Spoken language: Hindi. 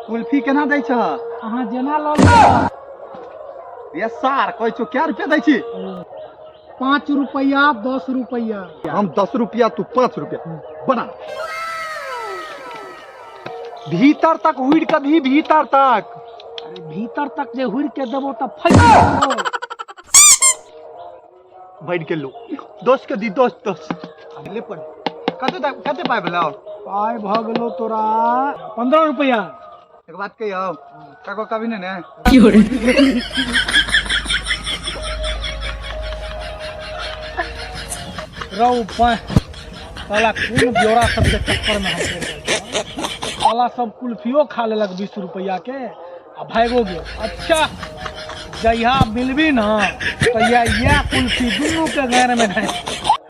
कुल्फी केना दै छ? अहाँ जेना लऽ लिअ। ये सार कहै छौ क्या रुपया दै छी? 5 रुपया 10 रुपया। हम 10 रुपया तू 5 रुपया बना। भीतर तक हुड़ के दी, भीतर तक। अरे भीतर तक जे हुड़ के देबो त फट जेबो। बैठ के लो दोस्त के दी, दोस्त अगले पर कते पाए भेलौ? पाय भ गेलो तोरा 15 रुपया। एक बात कहियो, काको कभी ने ने रौ पाय साला कोन ब्योरा सब के चक्कर में हम साला सब कुल्फियो खा लेलक 20 रुपया के आ भागो गयो। अच्छा जहिया मिलबी ना तहिया यह कुल्फी दुनू के घर में